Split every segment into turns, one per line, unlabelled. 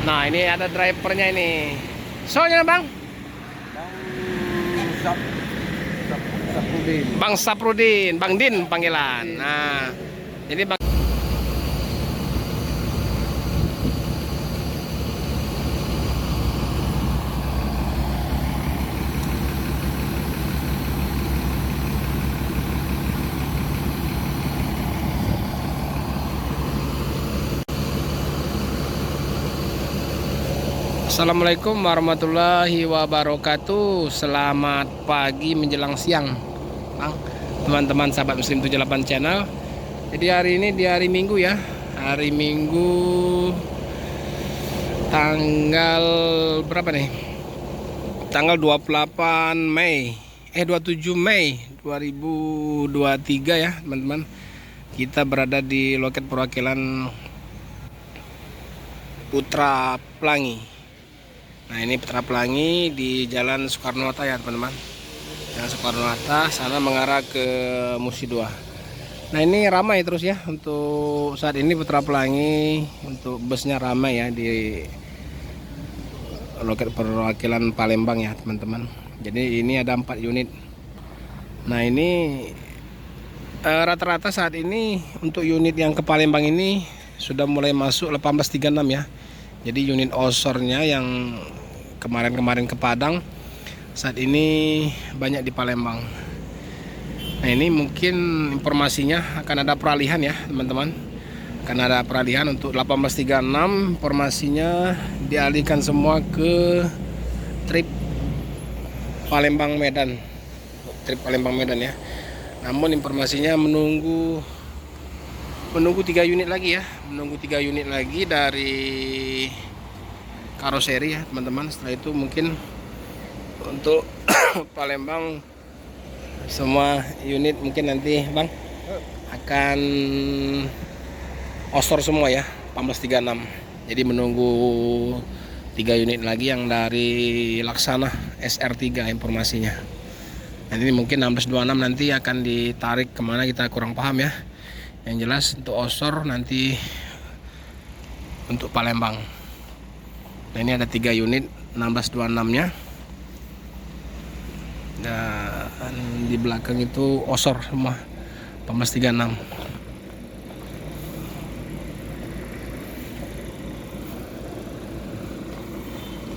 Nah, ini ada drivernya ini. Soalnya bang?
Saprudin.
Bang Saprudin, Bang Din panggilan. Nah, ini bang. Assalamualaikum warahmatullahi wabarakatuh. Selamat pagi menjelang siang, bang, teman-teman sahabat Muslim 78 channel. Jadi hari ini di hari Minggu ya. Hari Minggu tanggal berapa nih? Tanggal 28 Mei 27 Mei 2023 ya, teman-teman. Kita berada di loket perwakilan Putra Pelangi. Nah, ini Putra Pelangi di Jalan Soekarno-Hatta ya, teman-teman. Jalan Soekarno-Hatta sana mengarah ke Musi 2. Nah, ini ramai terus ya untuk saat ini Putra Pelangi, untuk busnya ramai ya di loket perwakilan Palembang ya, teman-teman. Jadi ini ada 4 unit. Nah, ini rata-rata saat ini untuk unit yang ke Palembang ini sudah mulai masuk 1836 ya. Jadi unit osornya yang kemarin-kemarin ke Padang saat ini banyak di Palembang. Nah, ini mungkin informasinya akan ada peralihan ya, teman-teman. Akan ada peralihan untuk 1836, informasinya dialihkan semua ke trip Palembang Medan. Trip Palembang Medan ya. Namun informasinya menunggu 3 unit lagi ya, menunggu 3 unit lagi dari karoseri ya, teman-teman. Setelah itu mungkin untuk Palembang semua unit mungkin nanti bang akan osor semua ya, 1836. Jadi menunggu 3 unit lagi yang dari Laksana SR3 informasinya. Nanti mungkin 1626 nanti akan ditarik kemana kita kurang paham ya. Yang jelas untuk osor nanti untuk Palembang. Nah, ini ada 3 unit 1626 nya. Dan di belakang itu osor semua 1836.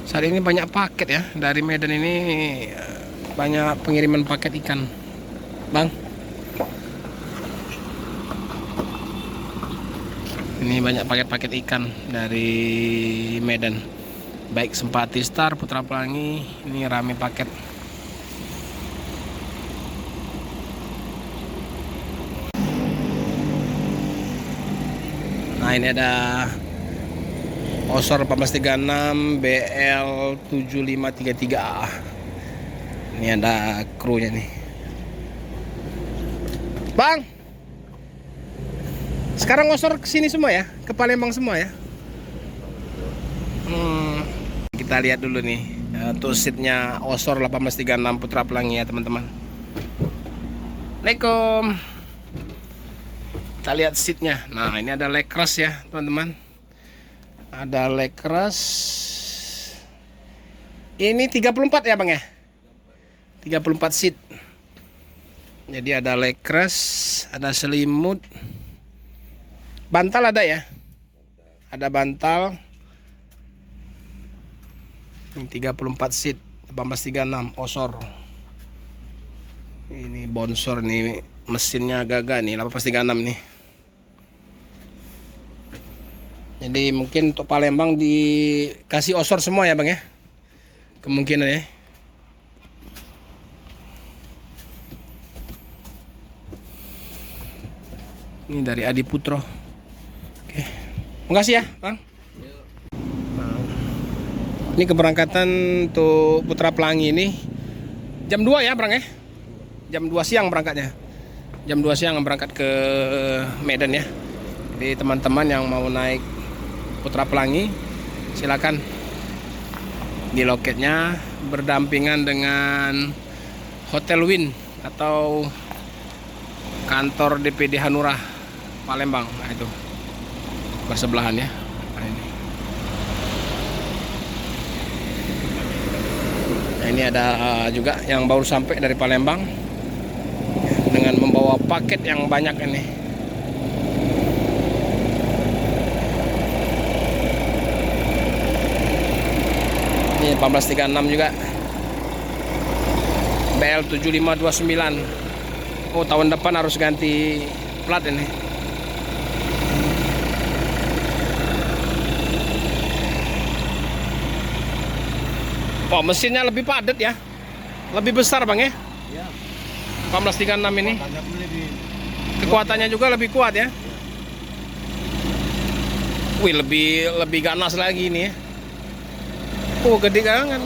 Saat ini banyak paket ya dari Medan ini, banyak pengiriman paket ikan, bang. Ini banyak paket-paket ikan dari Medan, baik Sempati Star, Putra Pelangi, ini rame paket. Nah, ini ada osor 1836 BL 7533A. Ini ada krunya nih, bang. Sekarang osor ke sini semua ya, ke Palembang semua ya. Kita lihat dulu nih untuk seatnya osor 1836 Putra Pelangi ya, teman-teman. Assalamualaikum. Kita lihat seatnya. Nah, ini ada leg rest ya, teman-teman. Ada leg rest. Ini 34 ya bang ya, 34 seat. Jadi ada leg rest, ada selimut. Bantal ada ya, ada bantal. Ini 34 seat 1836 osor. Ini bonsor nih, mesinnya agak-agak nih 1836 nih. Jadi mungkin untuk Palembang dikasih osor semua ya bang ya, kemungkinan ya. Ini dari Adi Putro. Oke, makasih ya bang. Ini keberangkatan untuk Putra Pelangi ini jam 2 ya bang ya. Jam 2 siang berangkatnya. Jam 2 siang berangkat ke Medan ya. Jadi teman-teman yang mau naik Putra Pelangi silakan di loketnya berdampingan dengan Hotel Win atau kantor DPD Hanura Palembang. Nah, itu bersebelahan ya. Nah, ini. Ini ada juga yang baru sampai dari Palembang dengan membawa paket yang banyak ini. Ini 1836 juga. BL 7529. Oh, tahun depan harus ganti plat ini. Oh, mesinnya lebih padat ya. Lebih besar, Bang ya.
Ya.
1836 ini. Kekuatannya juga lebih kuat ya. Wih, lebih ganas lagi ini ya. Oh, gede kan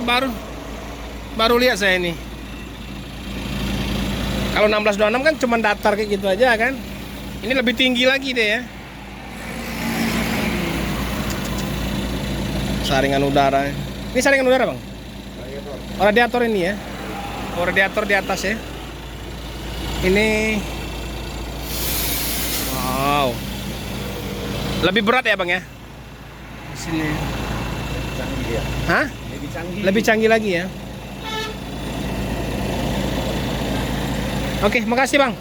baru lihat saya ini. Kalau 1626 kan cuma datar kayak gitu aja kan. Ini lebih tinggi lagi deh ya. Saringan udara. Ini saringan udara, Bang? Oh, radiator ini ya. Oh, radiator di atas ya. Ini wow. Lebih berat ya, Bang ya? Sini.
Canggih ya.
Hah? Lebih canggih lagi ya. Oke, makasih Bang.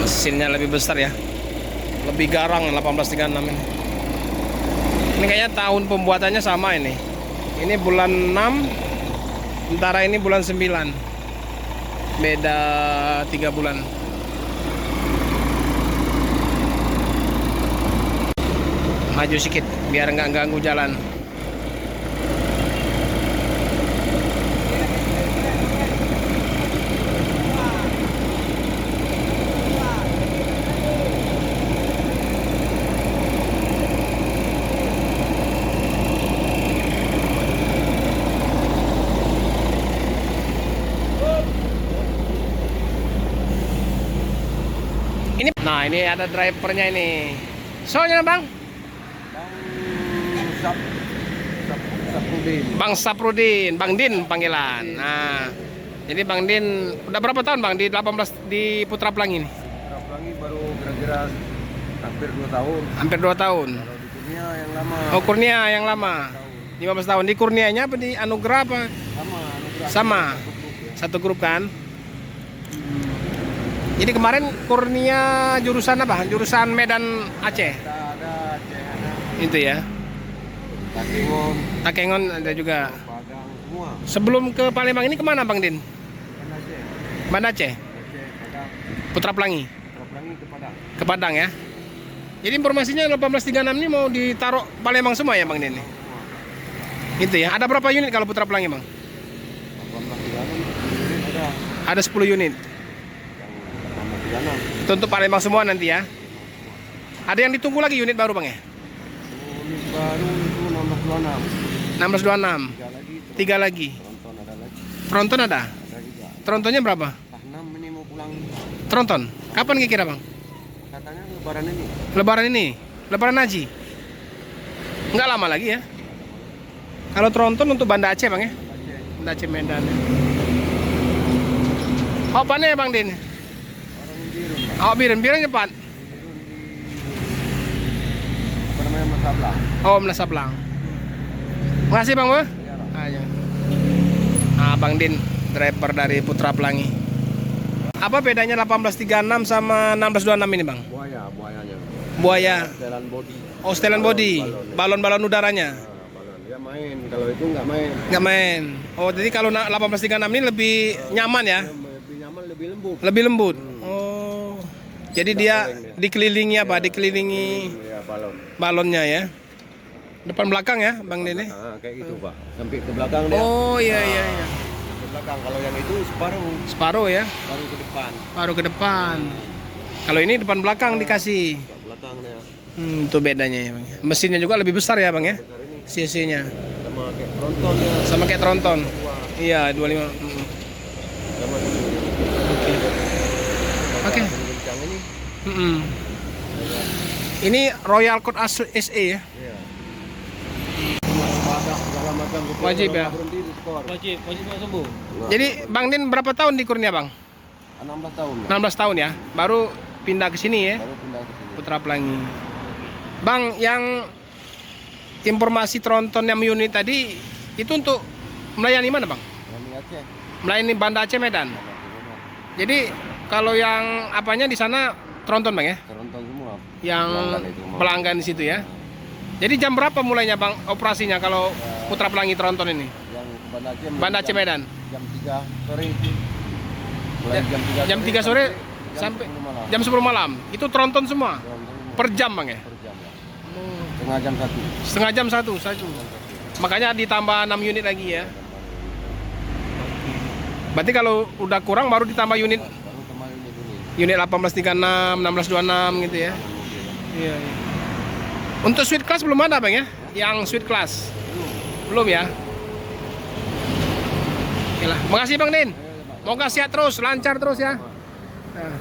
Mesinnya lebih besar ya. Lebih garang 1836 ini. Ini kayaknya tahun pembuatannya sama ini. Ini bulan 6, sementara ini bulan 9. Beda 3 bulan. Maju sedikit biar nggak ganggu jalan. Nah, ini ada drivernya ini. Soalnya Bang? Bang Saprudin, Bang Din panggilan. Nah, jadi Bang Din udah berapa tahun Bang di 18 di Putra Pelangi ini?
Putra Pelangi baru kira-kira hampir 2 tahun.
Hampir 2 tahun.
Kalau di Kurnia yang lama.
Oh, Kurnia yang lama. 15 tahun. Di Kurnianya apa di Anugerah apa?
Sama, Anugerah.
Sama. Satu grup kan? Jadi kemarin Kurnia jurusan apa? Jurusan Medan Aceh.
Ada Aceh, ada
Itu ya.
Takengon,
Takengon ada juga.
Padang, semua.
Sebelum ke Palembang ini kemana Bang Din?
Kan Aceh.
Banda Aceh,
Aceh, Padang.
Putra Pelangi,
Putra Pelangi ke Padang.
ke Padang ya. Jadi informasinya 1836 ini mau ditaruh Palembang semua ya Bang Din?
Semua.
Gitu ya. Ada berapa unit kalau Putra Pelangi Bang?
1836 ada
Ada 10 unit.
yang 1836.
Itu untuk Palembang semua nanti ya. Ada yang ditunggu lagi unit baru Bang ya?
Unit baru itu 1626.
1626. 3 lagi.
Tronton ada lagi.
Tronton ada?
Ada juga.
Trontonnya berapa?
Tah 6 ini mau pulang.
Tronton. Kapan kira-kira Bang?
Katanya lebaran ini.
Lebaran ini? Lebaran Haji? Nggak lama lagi ya. Kalau Tronton untuk Banda Aceh Bang ya?
Aceh.
Banda Aceh Medan. Oh, apanya ya Bang Din?
Orang biru.
Oh, biren cepat.
Apa namanya Masablah.
Oh, Melasablang. Makasih Bang Bu. Ayo. Nah, Bang Din, driver dari Putra Pelangi. Apa bedanya 1836 sama 1626 ini Bang?
Buayanya.
Buaya.
Setelan body.
Oh, setelan body. Balon-balon udaranya.
Balon. Dia main. Kalau itu nggak main.
Nggak main. Oh, jadi kalau 1836 ini lebih nyaman ya?
Lebih nyaman, lebih lembut.
Lebih lembut. Oh. Jadi dia dikelilingi apa? Dikelilingi
Ya, balon.
balonnya ya. Depan belakang ya, Bang Dene?
Kayak gitu, Pak. Sampai ke belakang dia.
Oh, iya.
Ke belakang. Kalau yang itu separuh.
Separuh ya,
Baru ke depan.
baru ke depan. Kalau ini depan belakang dikasih.
Ke belakangnya.
Itu bedanya ya, Bang. Mesinnya juga lebih besar ya, Bang ya?
Besar ini.
CC-nya.
Sama kayak tronton ya.
Sama kayak Tronton.
Dua.
Iya, 25.
Sama itu.
Oke.
Kencang ini.
Mm-mm. Ini Royal Code SE ya?
Iya. Padak segala macam gitu.
Wajib ya?
Berhenti di skor.
Wajib sembuh.
Jadi Bang Din berapa tahun di Kurnia Bang?
16 tahun.
16 tahun ya. Baru pindah ke sini ya.
Baru pindah ke sini.
Putra Pelangi. Bang, yang informasi tronton yang unit tadi itu untuk melayani mana, Bang?
Kami Aceh.
Melayani Banda Aceh Medan. Jadi kalau yang apanya di sana tronton, Bang ya?
Tronton semua.
Yang
Pelanggan itu mau.
pelanggan di situ ya. Jadi jam berapa mulainya, Bang, operasinya kalau Putra Pelangi tronton ini?
Yang ke Banda Aceh.
Banda Aceh Medan.
Jam 3 sore. Mulai
Jam 3 sore sampai jam 10 malam. Itu tronton semua. Per jam, Bang ya?
per jam ya. Setengah jam satu.
Setengah jam satu. Makanya ditambah 6 unit lagi ya. Berarti kalau udah kurang baru ditambah unit
Baru kemarin ini.
unit 1836, 1626 gitu ya. Iya, iya. Untuk suite class belum ada, Bang ya? Yang suite class. Belum ya? Oke lah. Makasih Bang Din. Moga sehat terus, lancar terus ya. Nah.